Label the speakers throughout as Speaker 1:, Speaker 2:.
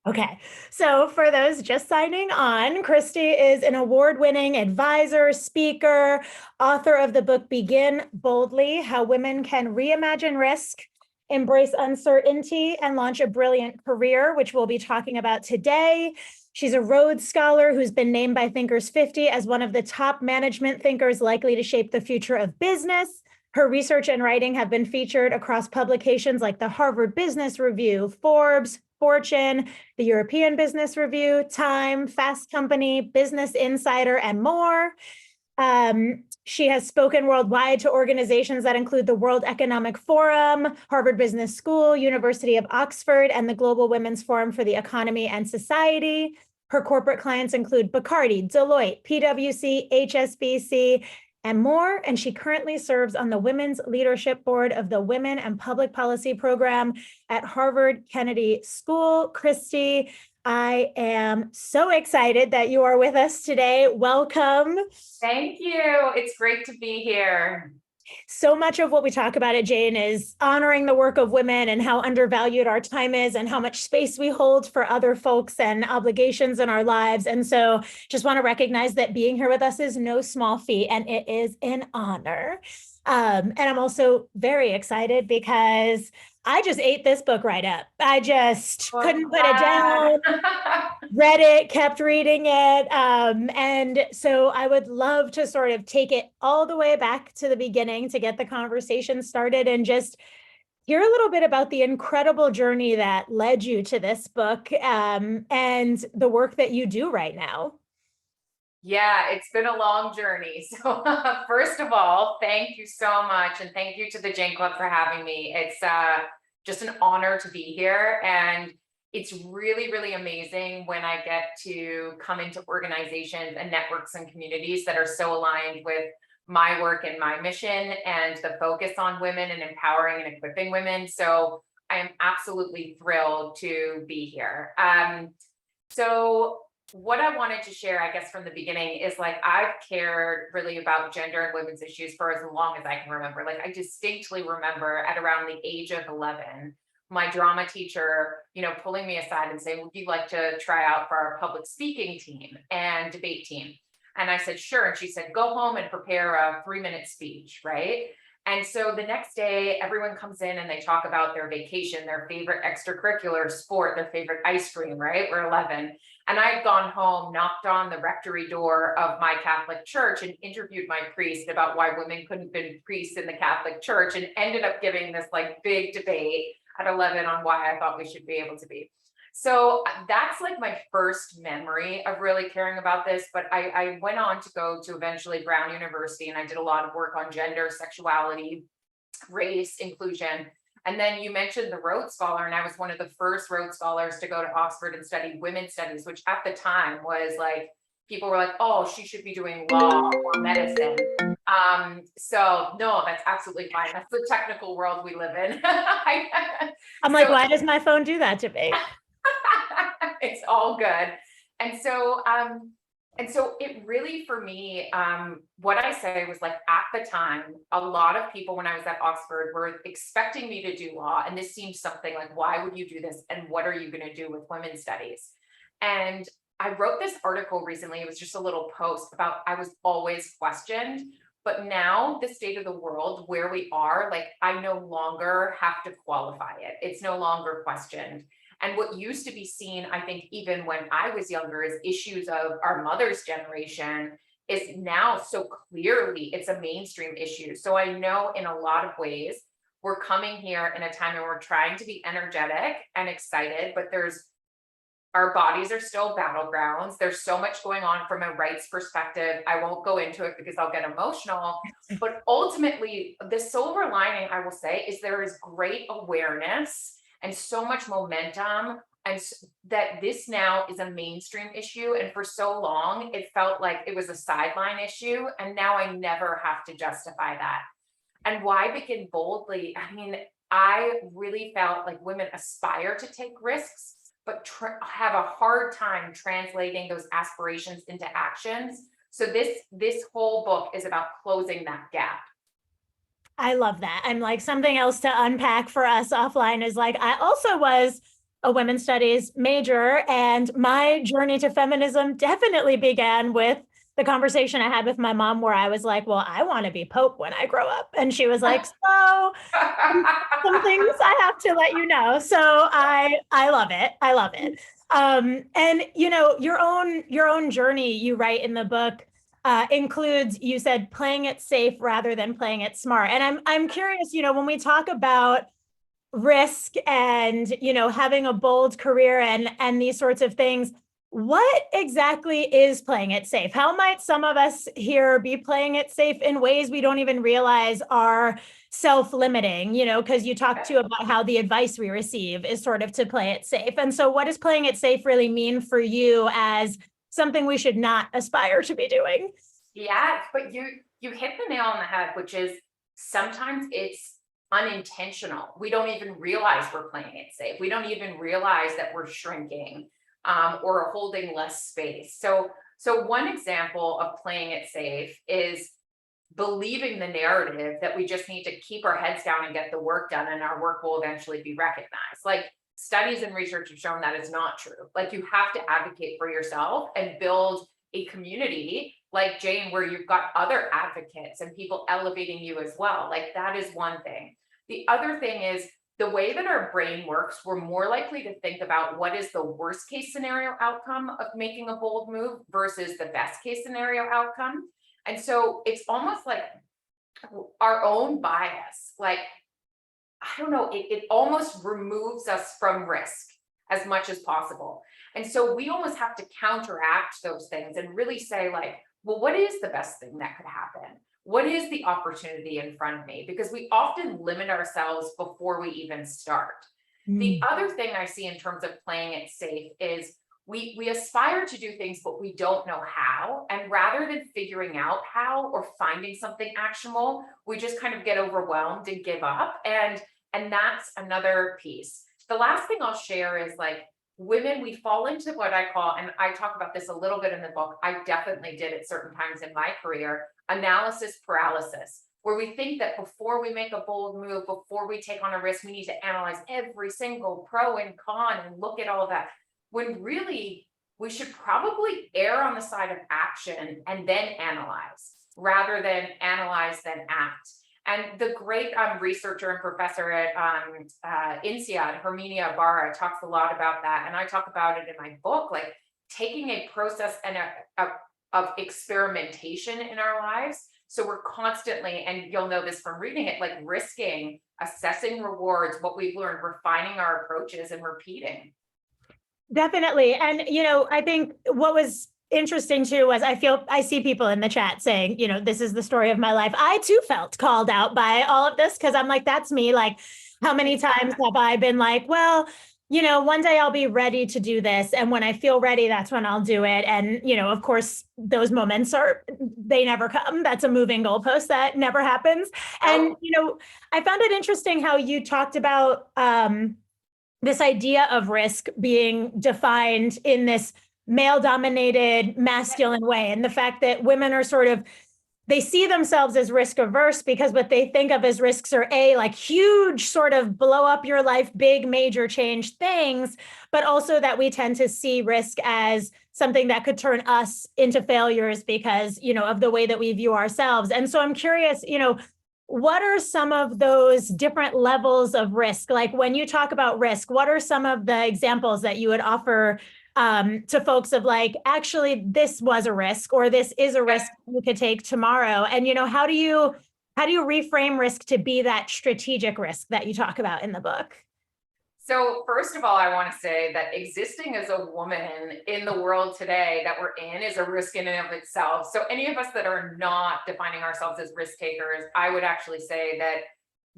Speaker 1: Okay, so for those just signing on, Christie is an award-winning advisor, speaker, author of the book Begin Boldly: How Women Can Reimagine Risk, Embrace Uncertainty, and Launch a Brilliant Career, which we'll be talking about today. She's a Rhodes Scholar who's been named by Thinkers 50 as one of the top management thinkers likely to shape the future of business. Her research and writing have been featured across publications like the Harvard Business Review, Forbes, Fortune, the European Business Review, Time, Fast Company, Business Insider, and more. She has spoken worldwide to organizations that include the World Economic Forum, Harvard Business School, University of Oxford, and the Global Women's Forum for the Economy and Society. Her corporate clients include Bacardi, Deloitte, PwC, HSBC, and more. And she currently serves on the Women's Leadership Board of the Women and Public Policy Program at Harvard Kennedy School. Christie, I am so excited that you are with us today. Welcome.
Speaker 2: Thank you. It's great to be here.
Speaker 1: So much of what we talk about at Jane is honoring the work of women and how undervalued our time is and how much space we hold for other folks and obligations in our lives. And so just want to recognize that being here with us is no small feat, and it is an honor. And I'm also very excited because I just ate this book right up. I just couldn't put it down, read it, kept reading it. And so I would love to sort of take it all the way back to the beginning to get the conversation started and just hear a little bit about the incredible journey that led you to this book, and the work that you do right now.
Speaker 2: Yeah, it's been a long journey. So first of all, thank you so much. And thank you to the Jane Club for having me. It's just an honor to be here. And it's really, really amazing when I get to come into organizations and networks and communities that are so aligned with my work and my mission and the focus on women and empowering and equipping women. So I am absolutely thrilled to be here. So what I wanted to share, I guess, from the beginning is like, I've cared really about gender and women's issues for as long as I can remember. Like, I distinctly remember at around the age of 11, my drama teacher, pulling me aside and saying, would you like to try out for our public speaking team and debate team? And I said, sure. And she said, go home and prepare a 3-minute speech, right? And so the next day, everyone comes in and they talk about their vacation, their favorite extracurricular sport, their favorite ice cream, right? We're 11. And I had gone home, knocked on the rectory door of my Catholic church and interviewed my priest about why women couldn't be priests in the Catholic church, and ended up giving this like big debate at 11 on why I thought we should be able to be. So that's like my first memory of really caring about this. But I went on to go to eventually Brown University, and I did a lot of work on gender, sexuality, race, inclusion. And then you mentioned the Rhodes Scholar, and I was one of the first Rhodes Scholars to go to Oxford and study women's studies, which at the time was like, people were like, oh, she should be doing law or medicine. So no, that's absolutely fine. That's the technical world we live in.
Speaker 1: I'm like, why does my phone do that to me?
Speaker 2: It's all good. And so it really, for me, what I say was like, at the time, a lot of people when I was at Oxford were expecting me to do law. And this seems something like, why would you do this? And what are you going to do with women's studies? And I wrote this article recently. It was just a little post about, I was always questioned, but now the state of the world where we are, like, I no longer have to qualify it. It's no longer questioned. And what used to be seen, I think, even when I was younger, as issues of our mother's generation, is now so clearly it's a mainstream issue. So I know in a lot of ways, we're coming here in a time where we're trying to be energetic and excited, but our bodies are still battlegrounds. There's so much going on from a rights perspective. I won't go into it because I'll get emotional, but ultimately the silver lining, I will say, is there is great awareness and so much momentum, and that this now is a mainstream issue. And for so long, it felt like it was a sideline issue. And now I never have to justify that. And why begin boldly? I mean, I really felt like women aspire to take risks, but have a hard time translating those aspirations into actions. So this whole book is about closing that gap.
Speaker 1: I love that. And like, something else to unpack for us offline is like, I also was a women's studies major, and my journey to feminism definitely began with the conversation I had with my mom, where I was like, well, I want to be Pope when I grow up. And she was like, so some things I have to let you know. So I love it. I love it. And you know, your own journey, you write in the book, includes, you said, playing it safe rather than playing it smart. And I'm curious, you know, when we talk about risk and, you know, having a bold career and these sorts of things, what exactly is playing it safe? How might some of us here be playing it safe in ways we don't even realize are self-limiting, you know, because you talked too about how the advice we receive is sort of to play it safe. And so what does playing it safe really mean for you as something we should not aspire to be doing?
Speaker 2: Yeah, but you hit the nail on the head, which is sometimes it's unintentional. We don't even realize we're playing it safe. We don't even realize that we're shrinking, or holding less space. So one example of playing it safe is believing the narrative that we just need to keep our heads down and get the work done, and our work will eventually be recognized. Like, studies and research have shown that is not true. Like, you have to advocate for yourself and build a community like Jane, where you've got other advocates and people elevating you as well. Like, that is one thing. The other thing is, the way that our brain works, we're more likely to think about what is the worst case scenario outcome of making a bold move versus the best case scenario outcome. And so it's almost like our own bias. Like, I don't know, it almost removes us from risk as much as possible. And so we almost have to counteract those things and really say, like, well, what is the best thing that could happen? What is the opportunity in front of me? Because we often limit ourselves before we even start. The other thing I see in terms of playing it safe is we aspire to do things, but we don't know how. And rather than figuring out how or finding something actionable, we just kind of get overwhelmed and give up. And that's another piece. The last thing I'll share is, like, women, we fall into what I call, and I talk about this a little bit in the book, I definitely did at certain times in my career, analysis paralysis, where we think that before we make a bold move, before we take on a risk, we need to analyze every single pro and con and look at all of that. When really, we should probably err on the side of action and then analyze, rather than analyze, then act. And the great researcher and professor at INSEAD, Herminia Ibarra, talks a lot about that. And I talk about it in my book, like taking a process and of experimentation in our lives. So we're constantly, and you'll know this from reading it, like risking, assessing rewards, what we've learned, refining our approaches, and repeating.
Speaker 1: Definitely. And, you know, I think what was interesting too was I see people in the chat saying, you know, this is the story of my life. I too felt called out by all of this, because I'm like, that's me. Like, how many times have I been like, well, you know, one day I'll be ready to do this. And when I feel ready, that's when I'll do it. And, you know, of course, those moments they never come. That's a moving goalpost that never happens. And, you know, I found it interesting how you talked about this idea of risk being defined in this male dominated masculine way, and the fact that women are sort of, they see themselves as risk averse because what they think of as risks are like huge sort of blow up your life, big major change things, but also that we tend to see risk as something that could turn us into failures because, you know, of the way that we view ourselves. And so I'm curious, you know, what are some of those different levels of risk? Like, when you talk about risk, what are some of the examples that you would offer to folks of, like, actually, this was a risk, or this is a risk you could take tomorrow? And, you know, how do you reframe risk to be that strategic risk that you talk about in the book?
Speaker 2: So first of all, I want to say that existing as a woman in the world today that we're in is a risk in and of itself. So any of us that are not defining ourselves as risk takers, I would actually say that,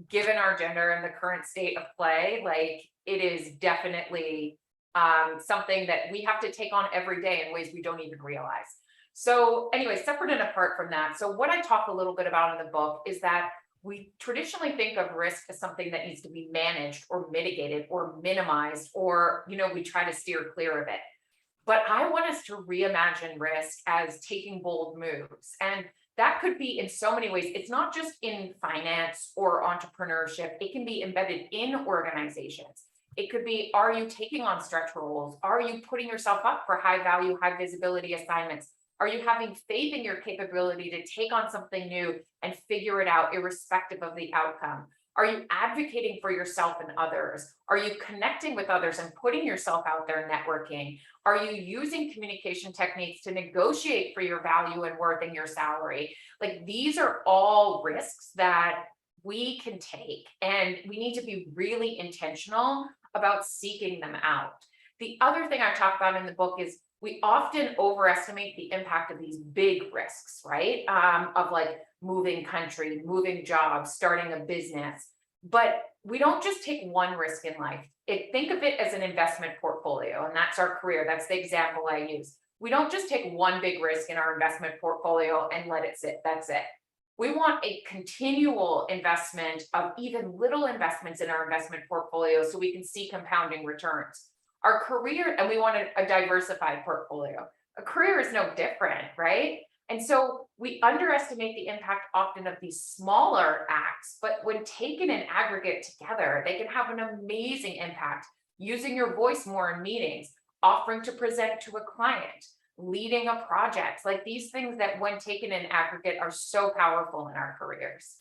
Speaker 2: given our gender and the current state of play, like, it is definitely something that we have to take on every day in ways we don't even realize. So anyway, separate and apart from that, so what I talk a little bit about in the book is that we traditionally think of risk as something that needs to be managed or mitigated or minimized, or, you know, we try to steer clear of it. But I want us to reimagine risk as taking bold moves. And that could be in so many ways. It's not just in finance or entrepreneurship. It can be embedded in organizations. It could be, are you taking on stretch roles? Are you putting yourself up for high value, high visibility assignments? Are you having faith in your capability to take on something new and figure it out irrespective of the outcome? Are you advocating for yourself and others? Are you connecting with others and putting yourself out there networking? Are you using communication techniques to negotiate for your value and worth and your salary? Like, these are all risks that we can take, and we need to be really intentional about seeking them out. The other thing I talk about in the book is we often overestimate the impact of these big risks, right? Of like moving country, moving jobs, starting a business. But we don't just take one risk in life. Think of it as an investment portfolio, and that's our career. That's the example I use. We don't just take one big risk in our investment portfolio and let it sit. That's it. We want a continual investment of even little investments in our investment portfolio so we can see compounding returns. Our career, and we want a diversified portfolio. A career is no different, right? And so we underestimate the impact often of these smaller acts, but when taken in aggregate together, they can have an amazing impact. Using your voice more in meetings, offering to present to a client, leading a project, like these things that when taken in aggregate are so powerful in our careers.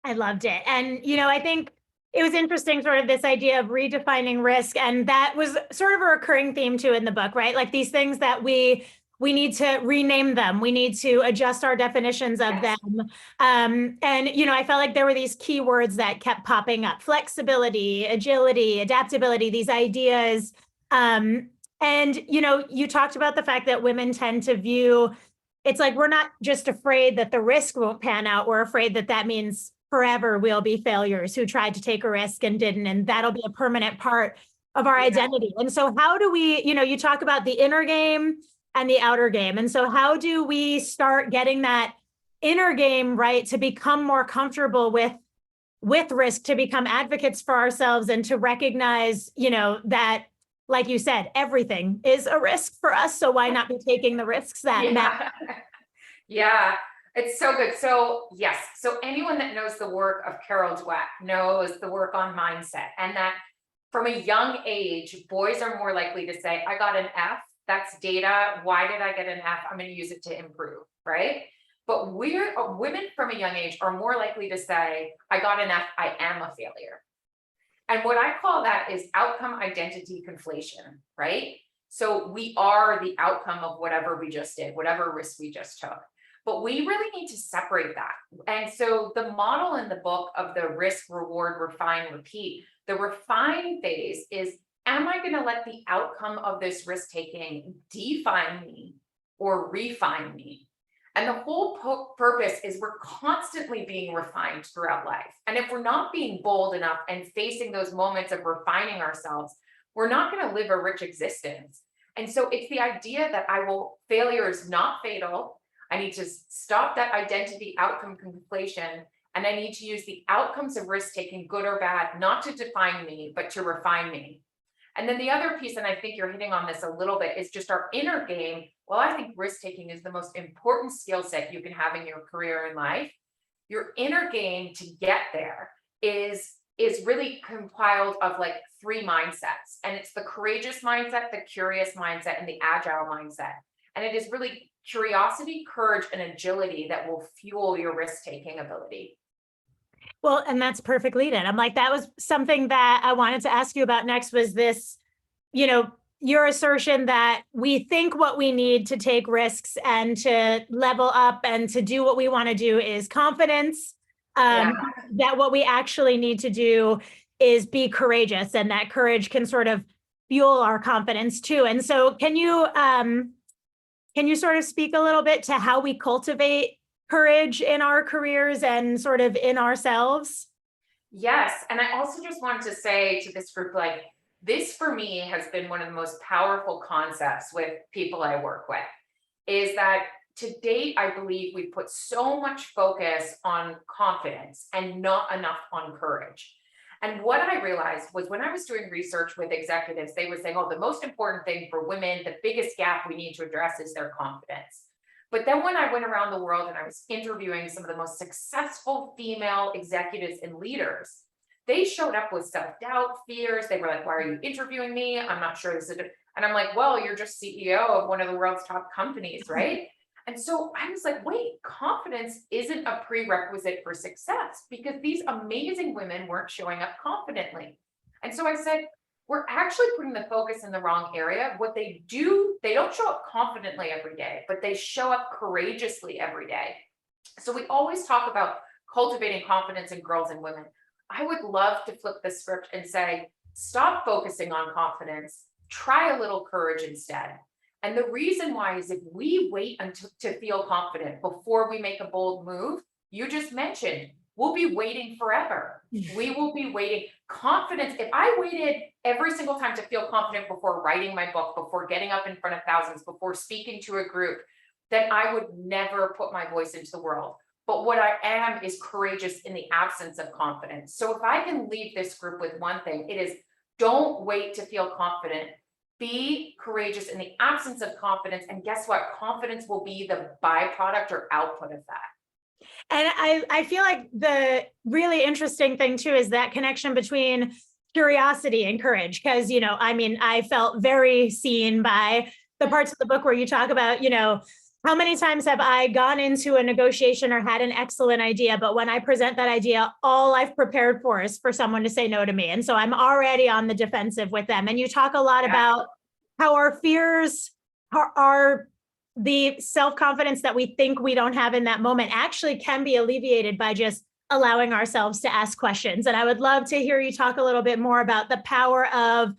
Speaker 1: I loved it. And, I think it was interesting, sort of this idea of redefining risk. And that was sort of a recurring theme too in the book, right? Like these things that we need to rename them. We need to adjust our definitions of
Speaker 2: Yes.
Speaker 1: them. And, I felt like there were these key words that kept popping up: flexibility, agility, adaptability, these ideas. And, you talked about the fact that women tend to view, it's like, we're not just afraid that the risk won't pan out. We're afraid that that means forever we'll be failures who tried to take a risk and didn't, and that'll be a permanent part of our identity. And so how do we, you talk about the inner game and the outer game. And so how do we start getting that inner game right to become more comfortable with risk, to become advocates for ourselves, and to recognize, that, like you said, everything is a risk for us. So why not be taking the risks that matter?
Speaker 2: Yeah, it's so good. So yes, so anyone that knows the work of Carol Dweck knows the work on mindset, and that from a young age, boys are more likely to say, I got an F. That's data. Why did I get an F? I'm going to use it to improve, right? But women from a young age are more likely to say, I got an F, I am a failure. And what I call that is outcome identity conflation, right? So we are the outcome of whatever we just did, whatever risk we just took. But we really need to separate that. And so the model in the book of the risk, reward, refine, repeat, the refine phase is, am I going to let the outcome of this risk taking define me or refine me? And the whole purpose is we're constantly being refined throughout life. And if we're not being bold enough and facing those moments of refining ourselves, we're not going to live a rich existence. And so it's the idea that failure is not fatal. I need to stop that identity outcome conflation. And I need to use the outcomes of risk taking, good or bad, not to define me, but to refine me. And then the other piece, and I think you're hitting on this a little bit, is just our inner game. Well, I think risk taking is the most important skill set you can have in your career and life. Your inner game to get there is really compiled of like 3 mindsets. And it's the courageous mindset, the curious mindset, and the agile mindset. And it is really curiosity, courage, and agility that will fuel your risk taking ability.
Speaker 1: Well, and that's perfect lead in. I'm like, that was something that I wanted to ask you about next, was this, your assertion that we think what we need to take risks and to level up and to do what we want to do is confidence. That what we actually need to do is be courageous, and that courage can sort of fuel our confidence too. And so can you sort of speak a little bit to how we cultivate courage in our careers and sort of in ourselves?
Speaker 2: Yes. And I also just wanted to say to this group, like, this for me has been one of the most powerful concepts with people I work with, is that to date, I believe we put so much focus on confidence and not enough on courage. And what I realized was when I was doing research with executives, they were saying, oh, the most important thing for women, the biggest gap we need to address is their confidence. But then when I went around the world and I was interviewing some of the most successful female executives and leaders, they showed up with self-doubt, fears. They were like, why are you interviewing me? I'm not sure this is it. And I'm like, well, you're just CEO of one of the world's top companies, right? And so I was like, wait, confidence isn't a prerequisite for success because these amazing women weren't showing up confidently. And so I said, we're actually putting the focus in the wrong area. What they do, they don't show up confidently every day, but they show up courageously every day. So we always talk about cultivating confidence in girls and women. I would love to flip the script and say, stop focusing on confidence, try a little courage instead. And the reason why is if we wait until to feel confident before we make a bold move, you just mentioned, we'll be waiting forever. We will be waiting. Confidence, if I waited every single time to feel confident before writing my book, before getting up in front of thousands, before speaking to a group, then I would never put my voice into the world. But what I am is courageous in the absence of confidence. So if I can leave this group with one thing, it is don't wait to feel confident. Be courageous in the absence of confidence. And guess what? Confidence will be the byproduct or output of that.
Speaker 1: And I feel like the really interesting thing too is that connection between curiosity and courage. Because, I mean, I felt very seen by the parts of the book where you talk about, how many times have I gone into a negotiation or had an excellent idea, but when I present that idea, all I've prepared for is for someone to say no to me. And so I'm already on the defensive with them. And you talk a lot about how our fears are the self-confidence that we think we don't have in that moment actually can be alleviated by just allowing ourselves to ask questions. And I would love to hear you talk a little bit more about the power of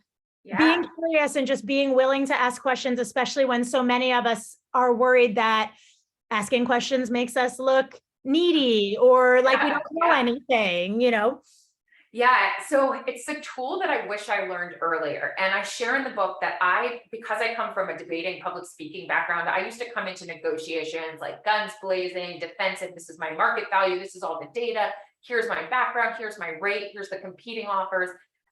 Speaker 1: being curious and just being willing to ask questions, especially when so many of us are worried that asking questions makes us look needy or like we don't know anything,
Speaker 2: Yeah, so it's a tool that I wish I learned earlier. And I share in the book that because I come from a debating public speaking background, I used to come into negotiations like guns blazing, defensive. This is my market value. This is all the data. Here's my background. Here's my rate. Here's the competing offers.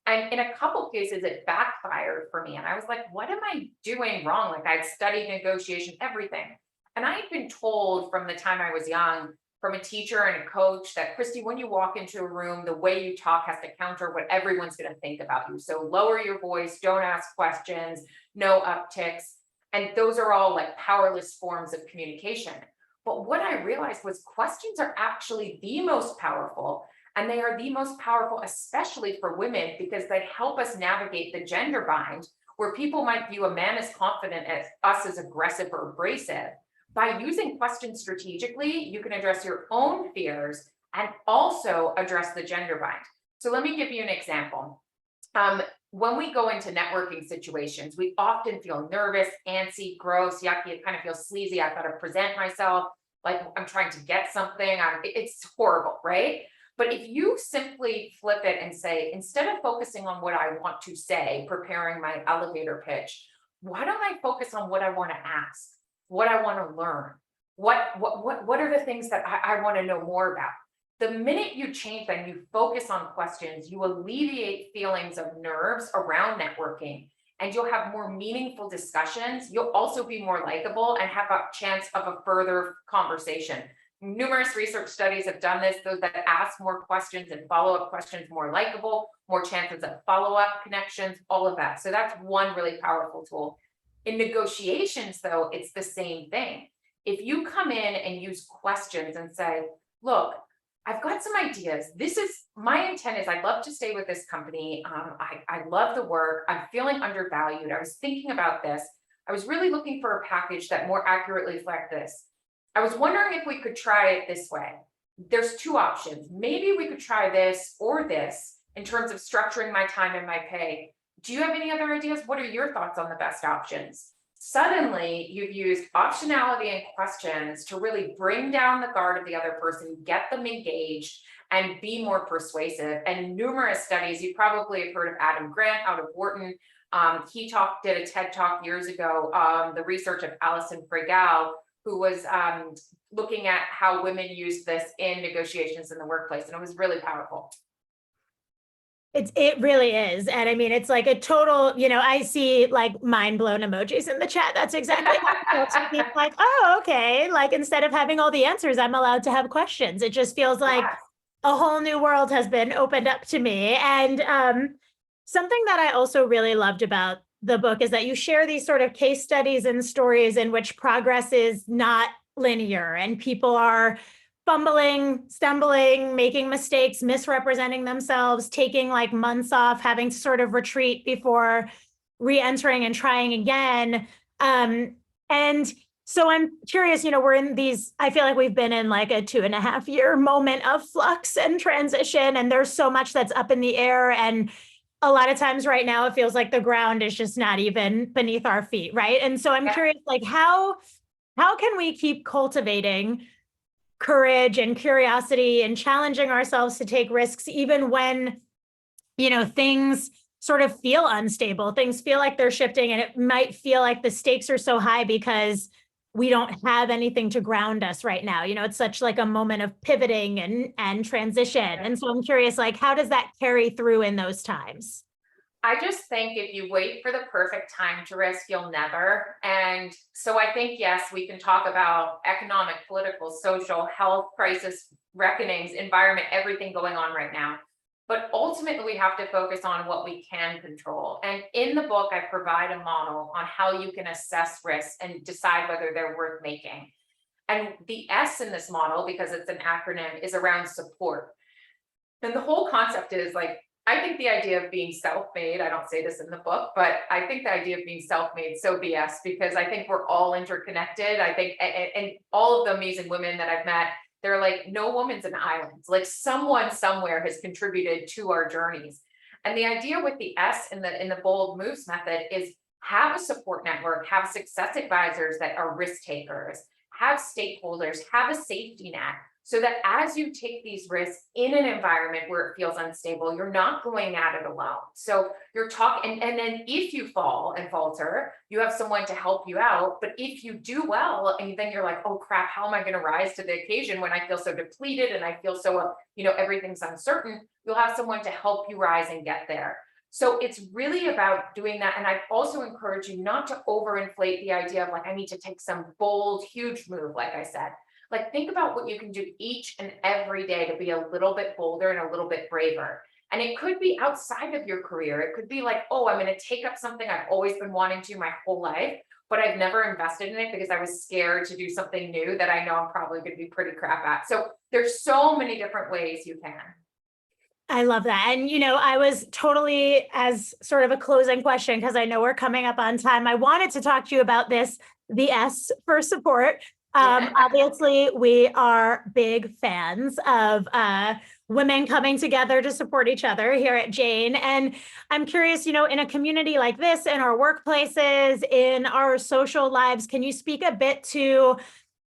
Speaker 2: And in a couple cases, it backfired for me. And I was like, what am I doing wrong? Like I'd studied negotiation, everything. And I had been told from the time I was young, from a teacher and a coach that, Christie, when you walk into a room, the way you talk has to counter what everyone's going to think about you. So lower your voice, don't ask questions, no upticks. And those are all like powerless forms of communication. But what I realized was questions are actually the most powerful. And they are the most powerful, especially for women, because they help us navigate the gender bind, where people might view a man as confident as us as aggressive or abrasive. By using questions strategically, you can address your own fears and also address the gender bind. So let me give you an example. When we go into networking situations, we often feel nervous, antsy, gross, yucky. It kind of feels sleazy. I've got to present myself like I'm trying to get something. It's horrible, right? But if you simply flip it and say, instead of focusing on what I want to say, preparing my elevator pitch, why don't I focus on what I want to ask, what I want to learn? What are the things that I want to know more about? The minute you change that and you focus on questions, you alleviate feelings of nerves around networking and you'll have more meaningful discussions. You'll also be more likable and have a chance of a further conversation. Numerous research studies have done this. Those that ask more questions and follow-up questions, more likable, more chances of follow-up connections, all of that. So that's one really powerful tool. In negotiations, though, it's the same thing. If you come in and use questions and say, look, I've got some ideas. My intent is I'd love to stay with this company. I love the work. I'm feeling undervalued. I was thinking about this. I was really looking for a package that more accurately reflects this. I was wondering if we could try it this way. There's two options. Maybe we could try this or this in terms of structuring my time and my pay. Do you have any other ideas? What are your thoughts on the best options? Suddenly, you've used optionality and questions to really bring down the guard of the other person, get them engaged, and be more persuasive. And numerous studies, you probably have heard of Adam Grant out of Wharton. He did a TED Talk years ago, the research of Alison Fregal, who was looking at how women use this in negotiations in the workplace. And it was really powerful.
Speaker 1: It really is. And I mean, it's like a total, I see like mind blown emojis in the chat. That's exactly how it feels. It's like, oh, okay. Like instead of having all the answers, I'm allowed to have questions. It just feels like a whole new world has been opened up to me. And something that I also really loved about the book is that you share these sort of case studies and stories in which progress is not linear and people are fumbling, stumbling, making mistakes, misrepresenting themselves, taking like months off, having to sort of retreat before re-entering and trying again. And so I'm curious, we're in these, I feel like we've been in like a 2.5 year moment of flux and transition, and there's so much that's up in the air. And a lot of times right now, it feels like the ground is just not even beneath our feet, right? And so I'm curious, like how can we keep cultivating courage and curiosity and challenging ourselves to take risks, even when, things sort of feel unstable, things feel like they're shifting, and it might feel like the stakes are so high because we don't have anything to ground us right now. It's such like a moment of pivoting and transition. And so I'm curious, like, how does that carry through in those times?
Speaker 2: I just think if you wait for the perfect time to risk, you'll never. And so I think, yes, we can talk about economic, political, social, health crisis, reckonings, environment, everything going on right now. But ultimately, we have to focus on what we can control. And in the book, I provide a model on how you can assess risks and decide whether they're worth making. And the S in this model, because it's an acronym, is around support. And the whole concept is like, I think the idea of being self-made, I don't say this in the book, but I think the idea of being self-made, so BS, because I think we're all interconnected. I think, and all of the amazing women that I've met, they're like, no woman's an island. Like someone somewhere has contributed to our journeys. And the idea with the S in the bold moves method is have a support network, have success advisors that are risk takers, have stakeholders, have a safety net, so that as you take these risks in an environment where it feels unstable, you're not going at it alone. So you're talking, and then if you fall and falter, you have someone to help you out. But if you do well, and then you're like, oh crap, how am I going to rise to the occasion when I feel so depleted and I feel so, everything's uncertain, you'll have someone to help you rise and get there. So it's really about doing that. And I also encourage you not to overinflate the idea of like, I need to take some bold, huge move, like I said. Like, think about what you can do each and every day to be a little bit bolder and a little bit braver. And it could be outside of your career. It could be like, oh, I'm going to take up something I've always been wanting to my whole life, but I've never invested in it because I was scared to do something new that I know I'm probably going to be pretty crap at. So there's so many different ways you can.
Speaker 1: I love that. And, I was totally, as sort of a closing question, because I know we're coming up on time, I wanted to talk to you about this, the S for support. Obviously, we are big fans of women coming together to support each other here at Jane. And I'm curious, in a community like this, in our workplaces, in our social lives, can you speak a bit to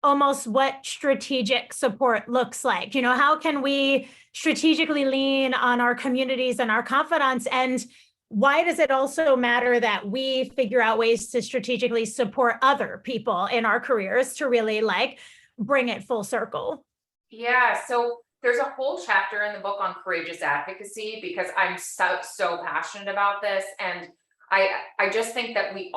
Speaker 1: almost what strategic support looks like? How can we strategically lean on our communities and our confidants? And why does it also matter that we figure out ways to strategically support other people in our careers to really like bring it full circle?
Speaker 2: Yeah, so there's a whole chapter in the book on courageous advocacy because I'm so passionate about this. And I just think that we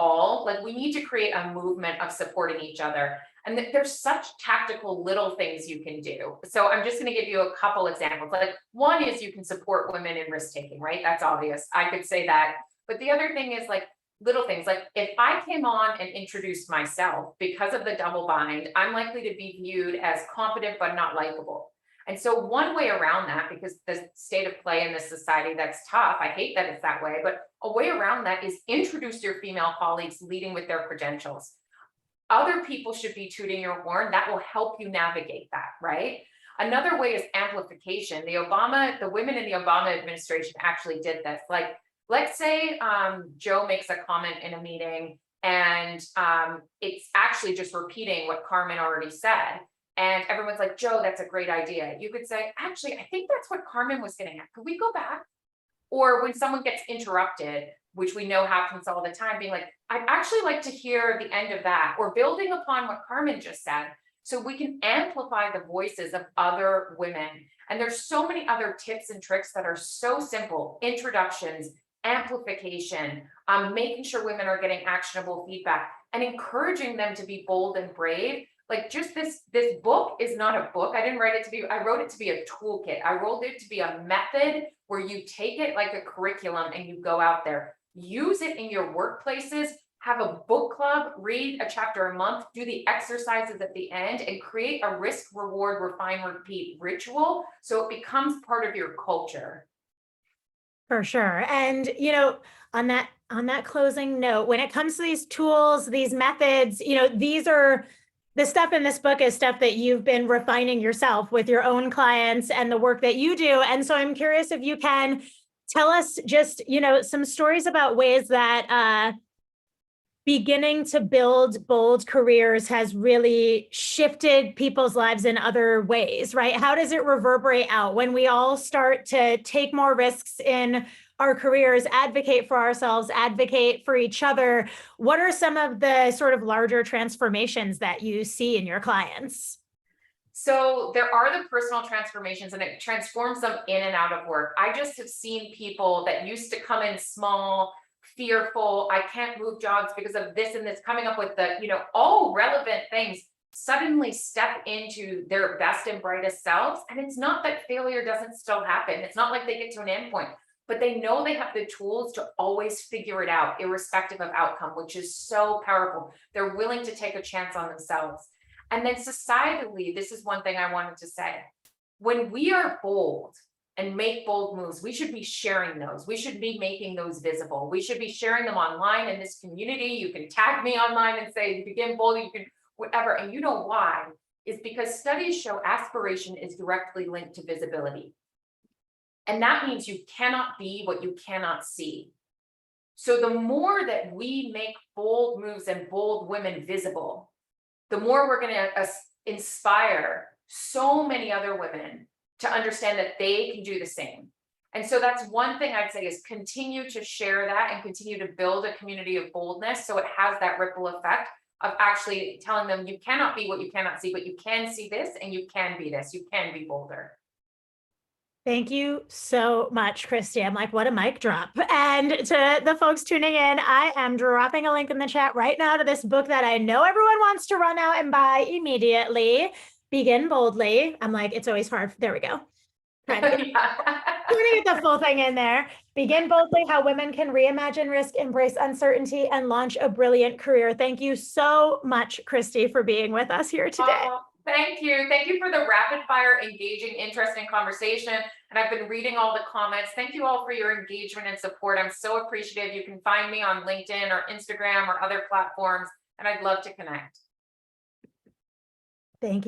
Speaker 2: need to create a movement of supporting each other. And there's such tactical little things you can do. So I'm just going to give you a couple examples. Like one is you can support women in risk taking, right? That's obvious. I could say that. But the other thing is like little things. Like if I came on and introduced myself, because of the double bind, I'm likely to be viewed as competent but not likable. And so one way around that, because the state of play in this society, that's tough. I hate that it's that way, but a way around that is introduce your female colleagues leading with their credentials. Other people should be tooting your horn. That will help you navigate that, right? Another way is amplification. The women in the Obama administration actually did this. Like, let's say Joe makes a comment in a meeting and it's actually just repeating what Carmen already said. And everyone's like, Joe, that's a great idea. You could say, actually, I think that's what Carmen was getting at. Could we go back? Or when someone gets interrupted, which we know happens all the time, being like, I'd actually like to hear the end of that, or building upon what Carmen just said, so we can amplify the voices of other women. And there's so many other tips and tricks that are so simple: introductions, amplification, making sure women are getting actionable feedback, and encouraging them to be bold and brave, Like just this book is not a book. I didn't write it to be, I wrote it to be a toolkit. I wrote it to be a method where you take it like a curriculum and you go out there, use it in your workplaces, have a book club, read a chapter a month, do the exercises at the end, and create a risk, reward, refine, repeat ritual so it becomes part of your culture.
Speaker 1: For sure. And, on that closing note, when it comes to these tools, these methods, these are the stuff in this book is stuff that you've been refining yourself with your own clients and the work that you do. And so I'm curious if you can tell us just, some stories about ways that beginning to build bold careers has really shifted people's lives in other ways, right? How does it reverberate out when we all start to take more risks in our careers, advocate for ourselves, advocate for each other? What are some of the sort of larger transformations that you see in your clients?
Speaker 2: So there are the personal transformations and it transforms them in and out of work. I just have seen people that used to come in small, fearful, I can't move jobs because of this and this, coming up with the, all relevant things, suddenly step into their best and brightest selves. And it's not that failure doesn't still happen. It's not like they get to an end point, but they know they have the tools to always figure it out, irrespective of outcome, which is so powerful. They're willing to take a chance on themselves. And then societally, this is one thing I wanted to say. When we are bold and make bold moves, we should be sharing those. We should be making those visible. We should be sharing them online in this community. You can tag me online and say, begin bold, you can whatever. And you know why? Is because studies show aspiration is directly linked to visibility. And that means you cannot be what you cannot see. So the more that we make bold moves and bold women visible, the more we're going to inspire so many other women to understand that they can do the same. And so that's one thing I'd say is continue to share that and continue to build a community of boldness so it has that ripple effect of actually telling them you cannot be what you cannot see, but you can see this and you can be this, you can be bolder.
Speaker 1: Thank you so much, Christie. I'm like, what a mic drop. And to the folks tuning in, I am dropping a link in the chat right now to this book that I know everyone wants to run out and buy immediately. Begin Boldly. I'm like, it's always hard. There we go. Trying to get the full thing in there. Begin Boldly, How Women Can Reimagine Risk, Embrace Uncertainty, and Launch a Brilliant Career. Thank you so much, Christie, for being with us here today.
Speaker 2: Thank you. Thank you for the rapid fire, engaging, interesting conversation. And I've been reading all the comments. Thank you all for your engagement and support. I'm so appreciative. You can find me on LinkedIn or Instagram or other platforms, and I'd love to connect.
Speaker 1: Thank you.